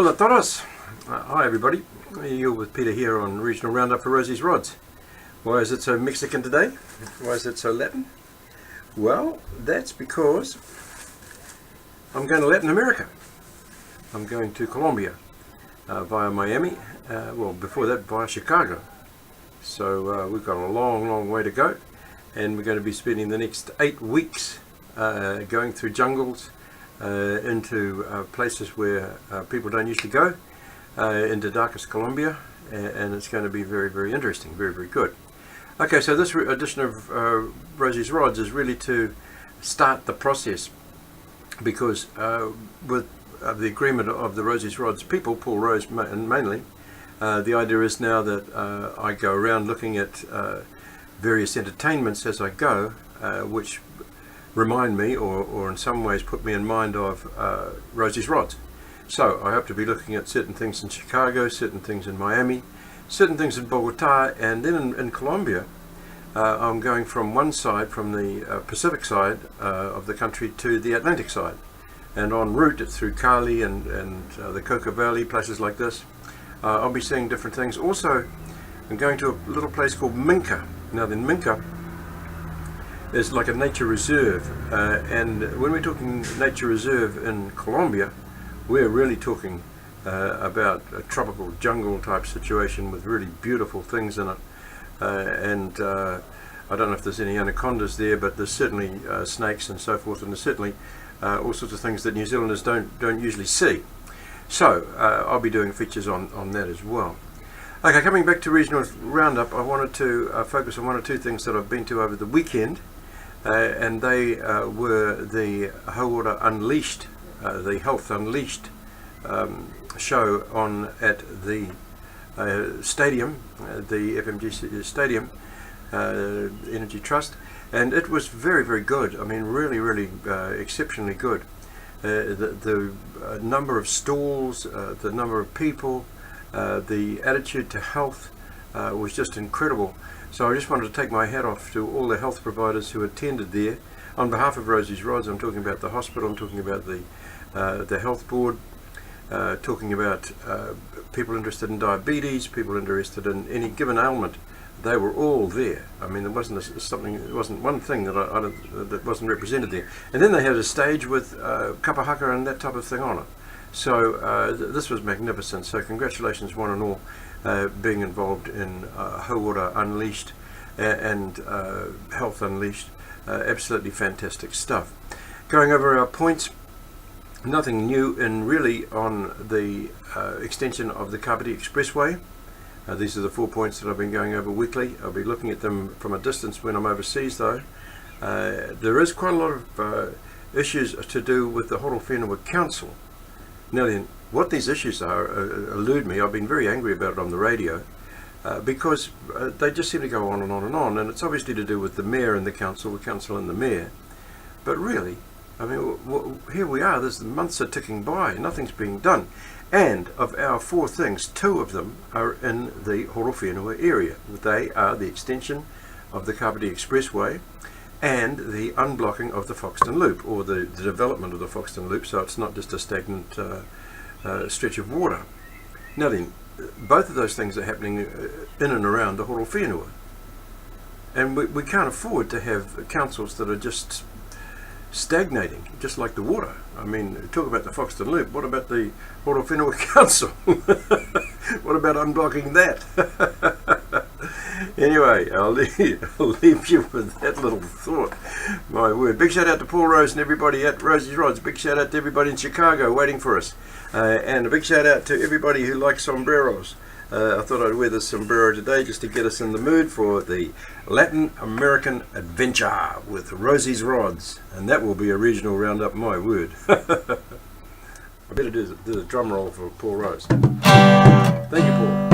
Hola todos! Hi everybody, you're with Peter here on Regional Roundup for Rosie's Rods. Why is it so Mexican today? Why is it so Latin? Well, that's because I'm going to Latin America. I'm going to Colombia via Miami, well before that via Chicago. So we've got a long way to go, and we're going to be spending the next 8 weeks going through jungles, into places where people don't usually go, into darkest Colombia, and it's going to be very interesting, very good. Okay, so this edition of Rosie's Rods is really to start the process, because with the agreement of the Rosie's Rods people, Paul Rose mainly, the idea is now that I go around looking at various entertainments as I go, which remind me or in some ways put me in mind of Rosie's Rods. So I hope to be looking at certain things in Chicago, certain things in Miami, certain things in Bogota, and then in Colombia I'm going from one side, from the Pacific side of the country, to the Atlantic side, and en route through Cali and the Coca Valley, places like this. I'll be seeing different things. Also, I'm going to a little place called Minca. Now then, Minca is like a nature reserve, and when we're talking nature reserve in Colombia, we're really talking about a tropical jungle type situation with really beautiful things in it, and I don't know if there's any anacondas there, but there's certainly snakes and so forth, and there's certainly all sorts of things that New Zealanders don't usually see. So I'll be doing features on that as well. Okay, coming back to Regional Roundup, I wanted to focus on one or two things that I've been to over the weekend. And they were the Water Unleashed, the Health Unleashed show at the stadium, the FMG Stadium, Energy Trust, and it was very good. I mean, really exceptionally good. The number of stalls, the number of people, the attitude to health was just incredible. So I just wanted to take my hat off to all the health providers who attended there. On behalf of Rosie's Rods, I'm talking about the hospital, I'm talking about the health board, talking about people interested in diabetes, people interested in any given ailment. They were all there. I mean, there wasn't one thing that that wasn't represented there. And then they had a stage with kapa haka and that type of thing on it. So this was magnificent. So congratulations one and all, being involved in Water Unleashed and Health Unleashed. Absolutely fantastic stuff. Going over our points, nothing new really on the extension of the Kapiti Expressway. These are the 4 points that I've been going over weekly. I'll be looking at them from a distance when I'm overseas though. There is quite a lot of issues to do with the Horowhenua Council. Now then, what these issues are elude me. I've been very angry about it on the radio because they just seem to go on and on, and it's obviously to do with the mayor and the council and the mayor. But really, I mean, here we are, the months are ticking by, nothing's being done. And of our 4 things, 2 of them are in the Horowhenua area. They are the extension of the Kapiti Expressway and the unblocking of the Foxton Loop, or the development of the Foxton Loop, so it's not just a stagnant stretch of water. Now then, both of those things are happening in and around the Horowhenua, and we can't afford to have councils that are just stagnating, just like the water. I mean, talk about the Foxton Loop, what about the Horowhenua Council? What about unblocking that? Anyway, I'll leave you with that little thought. My word. Big shout out to Paul Rose and everybody at Rosie's Rods. Big shout out to everybody in Chicago waiting for us. And a big shout out to everybody who likes sombreros. I thought I'd wear this sombrero today just to get us in the mood for the Latin American adventure with Rosie's Rods. And that will be a regional roundup, my word. I better do the drum roll for Paul Rose. Thank you, Paul.